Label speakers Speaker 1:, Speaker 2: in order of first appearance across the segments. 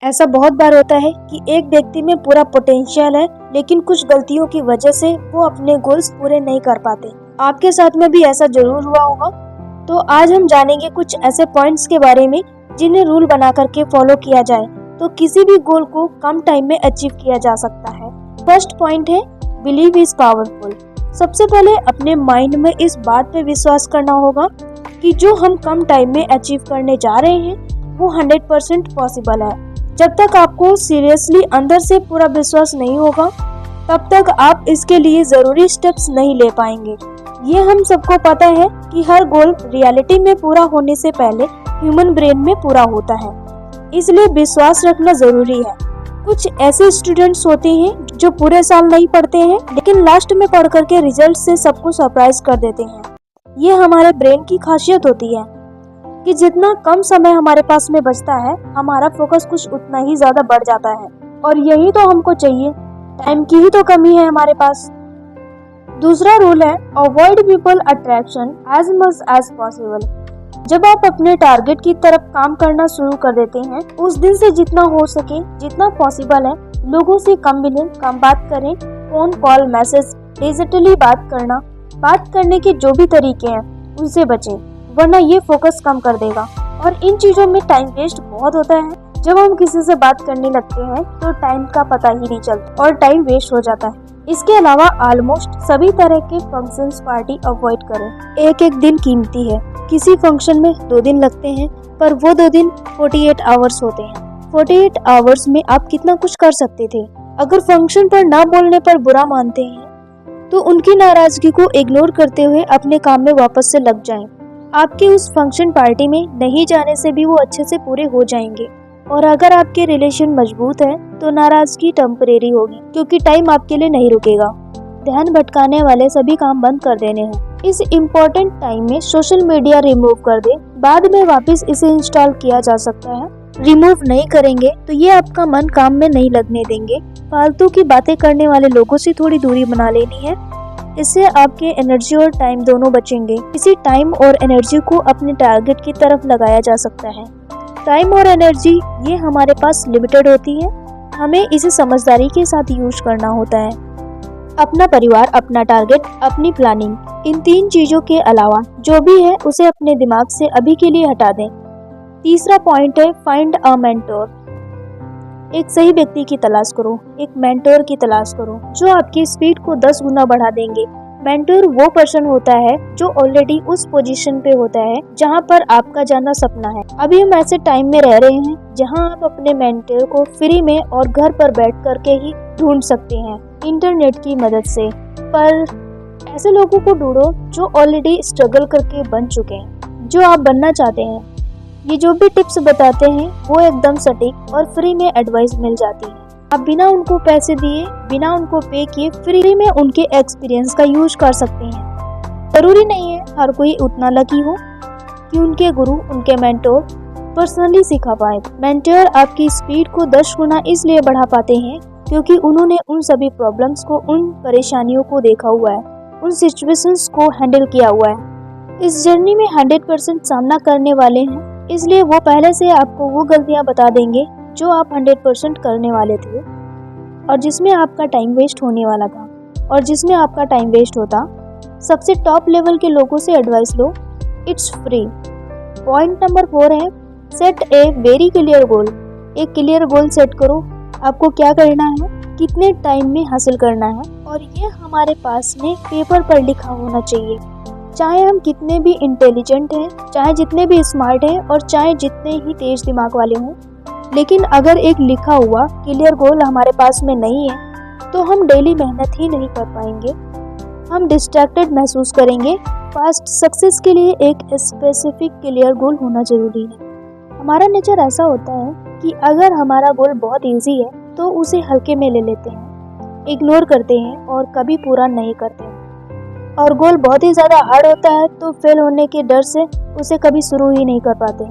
Speaker 1: ऐसा बहुत बार होता है कि एक व्यक्ति में पूरा पोटेंशियल है, लेकिन कुछ गलतियों की वजह से वो अपने गोल्स पूरे नहीं कर पाते। आपके साथ में भी ऐसा जरूर हुआ होगा। तो आज हम जानेंगे कुछ ऐसे पॉइंट्स के बारे में जिन्हें रूल बना करके फॉलो किया जाए तो किसी भी गोल को कम टाइम में अचीव किया जा सकता है। फर्स्ट पॉइंट है बिलीव इज पावरफुल। सबसे पहले अपने माइंड में इस बात पे विश्वास करना होगा कि जो हम कम टाइम में अचीव करने जा रहे हैं वो 100% पॉसिबल है। जब तक आपको सीरियसली अंदर से पूरा विश्वास नहीं होगा तब तक आप इसके लिए जरूरी स्टेप्स नहीं ले पाएंगे। ये हम सबको पता है कि हर गोल रियलिटी में पूरा होने से पहले ह्यूमन ब्रेन में पूरा होता है, इसलिए विश्वास रखना जरूरी है। कुछ ऐसे स्टूडेंट्स होते हैं जो पूरे साल नहीं पढ़ते हैं लेकिन लास्ट में पढ़ करके रिजल्ट से सबको सरप्राइज कर देते हैं। ये हमारे ब्रेन की खासियत होती है कि जितना कम समय हमारे पास में बचता है हमारा फोकस कुछ उतना ही ज्यादा बढ़ जाता है, और यही तो हमको चाहिए। टाइम की ही तो कमी है हमारे पास। दूसरा रूल है avoid people attraction as much as possible. जब आप अपने टारगेट की तरफ काम करना शुरू कर देते हैं उस दिन से जितना हो सके, जितना पॉसिबल है, लोगों से कम मिलें, कम बात करें। फोन कॉल, मैसेज, डिजिटली बात करने के जो भी तरीके हैं उनसे बचें, वरना ये फोकस कम कर देगा। और इन चीजों में टाइम वेस्ट बहुत होता है। जब हम किसी से बात करने लगते हैं तो टाइम का पता ही नहीं चलता और टाइम वेस्ट हो जाता है। इसके अलावा ऑलमोस्ट सभी तरह के फंक्शंस, पार्टी अवॉइड करें। एक दिन कीमती है। किसी फंक्शन में 2 दिन लगते हैं पर वो 2 दिन 48 आवर्स होते हैं। 48 आवर्स में आप कितना कुछ कर सकते थे। अगर फंक्शन पर ना बोलने पर बुरा मानते हैं तो उनकी नाराजगी को इग्नोर करते हुए अपने काम में वापस से लग जाएं। आपके उस फंक्शन पार्टी में नहीं जाने से भी वो अच्छे से पूरे हो जाएंगे। और अगर आपके रिलेशन मजबूत है तो नाराजगी टेम्परेरी होगी, क्योंकि टाइम आपके लिए नहीं रुकेगा। ध्यान भटकाने वाले सभी काम बंद कर देने हैं। इस इम्पोर्टेंट टाइम में सोशल मीडिया रिमूव कर दे, बाद में वापस इसे इंस्टॉल किया जा सकता है। रिमूव नहीं करेंगे तो ये आपका मन काम में नहीं लगने देंगे। फालतू की बातें करने वाले लोगों से थोड़ी दूरी बना लेनी है। इससे आपके एनर्जी और टाइम दोनों बचेंगे। इसी टाइम और एनर्जी को अपने टारगेट की तरफ लगाया जा सकता है। टाइम और एनर्जी ये हमारे पास लिमिटेड होती है, हमें इसे समझदारी के साथ यूज करना होता है। अपना परिवार, अपना टारगेट, अपनी प्लानिंग, इन 3 चीजों के अलावा जो भी है उसे अपने दिमाग से अभी के लिए हटा दें। तीसरा पॉइंट है फाइंड अ मेंटोर। एक सही व्यक्ति की तलाश करो, एक मेंटोर की तलाश करो जो आपकी स्पीड को 10 गुना बढ़ा देंगे। मेंटोर वो पर्सन होता है जो ऑलरेडी उस पोजीशन पे होता है जहाँ पर आपका जाना सपना है। अभी हम ऐसे टाइम में रह रहे हैं जहाँ आप अपने मेंटोर को फ्री में और घर पर बैठ करके ही ढूंढ सकते हैं इंटरनेट की मदद से। पर ऐसे लोगों को ढूंढो जो ऑलरेडी स्ट्रगल करके बन चुके हैं, जो आप बनना चाहते हैं। ये जो भी टिप्स बताते हैं वो एकदम सटीक और फ्री में एडवाइस मिल जाती है। आप बिना उनको पैसे दिए, बिना उनको पे किए फ्री में उनके एक्सपीरियंस का यूज कर सकते हैं। जरूरी नहीं है हर कोई उतना लकी हो कि उनके गुरु, उनके मेंटोर पर्सनली सिखा पाए। मेंटोर आपकी स्पीड को 10 गुना इसलिए बढ़ा पाते हैं क्योंकि उन्होंने उन सभी प्रॉब्लम्स को, उन परेशानियों को देखा हुआ है, उन सिचुएशंस को हैंडल किया हुआ है। इस जर्नी में 100% सामना करने वाले हैं, इसलिए वो पहले से आपको वो गलतियां बता देंगे जो आप 100% करने वाले थे और जिसमें आपका टाइम वेस्ट होने वाला था। और जिसमें आपका टाइम वेस्ट होता, सबसे टॉप लेवल के लोगों से advice low, it's free. Point number 4 है set a very clear goal. एक क्लियर गोल सेट करो, आपको क्या करना है, कितने टाइम में हासिल करना है, और ये हमारे पास में पेपर पर लिखा होना चाहिए। चाहे हम कितने भी इंटेलिजेंट हैं, चाहे जितने भी स्मार्ट हैं और चाहे जितने ही तेज दिमाग वाले हों, लेकिन अगर एक लिखा हुआ क्लियर गोल हमारे पास में नहीं है तो हम डेली मेहनत ही नहीं कर पाएंगे। हम डिस्ट्रैक्टेड महसूस करेंगे। फास्ट सक्सेस के लिए एक स्पेसिफिक क्लियर गोल होना जरूरी है। हमारा नेचर ऐसा होता है कि अगर हमारा गोल बहुत इजी है तो उसे हल्के में ले लेते हैं, इग्नोर करते हैं और कभी पूरा नहीं करते हैं। और गोल बहुत ही ज़्यादा हार्ड होता है तो फेल होने के डर से उसे कभी शुरू ही नहीं कर पाते।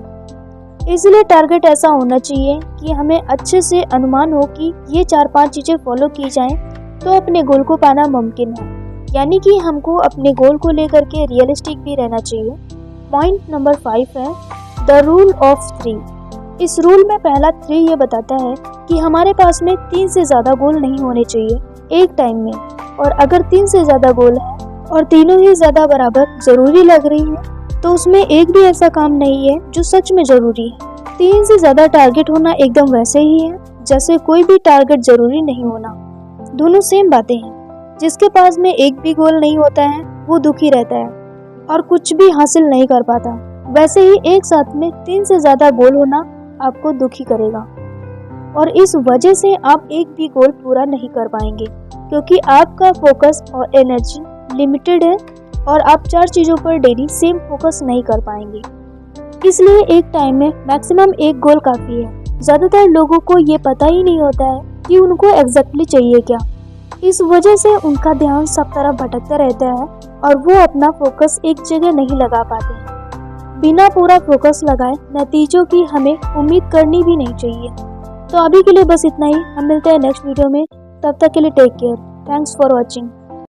Speaker 1: इसलिए टारगेट ऐसा होना चाहिए कि हमें अच्छे से अनुमान हो कि ये 4-5 चीज़ें फॉलो की जाएं तो अपने गोल को पाना मुमकिन है। यानी कि हमको अपने गोल को लेकर के रियलिस्टिक भी रहना चाहिए। पॉइंट नंबर 5 है द रूल ऑफ 3। इस रूल में पहला 3 ये बताता है कि हमारे पास में 3 से ज़्यादा गोल नहीं होने चाहिए एक टाइम में, और अगर 3 से ज़्यादा गोल है और तीनों ही ज़्यादा बराबर ज़रूरी लग रही है तो उसमें एक भी ऐसा काम नहीं है जो सच में ज़रूरी है। 3 से ज़्यादा टारगेट होना एकदम वैसे ही है जैसे कोई भी टारगेट ज़रूरी नहीं होना। दोनों सेम बातें हैं। जिसके पास में एक भी गोल नहीं होता है वो दुखी रहता है और कुछ भी हासिल नहीं कर पाता। वैसे ही एक साथ में 3 से ज़्यादा गोल होना आपको दुखी करेगा और इस वजह से आप एक भी गोल पूरा नहीं कर पाएंगे, क्योंकि आपका फोकस और एनर्जी लिमिटेड है और आप 4 चीज़ों पर डेली सेम फोकस नहीं कर पाएंगे। इसलिए एक टाइम में मैक्सिमम एक गोल काफ़ी है। ज़्यादातर लोगों को ये पता ही नहीं होता है कि उनको एग्जैक्टली चाहिए क्या। इस वजह से उनका ध्यान सब तरफ भटकता रहता है और वो अपना फोकस एक जगह नहीं लगा पाते हैं। बिना पूरा फोकस लगाए नतीजों की हमें उम्मीद करनी भी नहीं चाहिए। तो अभी के लिए बस इतना ही। हम मिलते हैं नेक्स्ट वीडियो में। तब तक के लिए take care. Thanks for watching.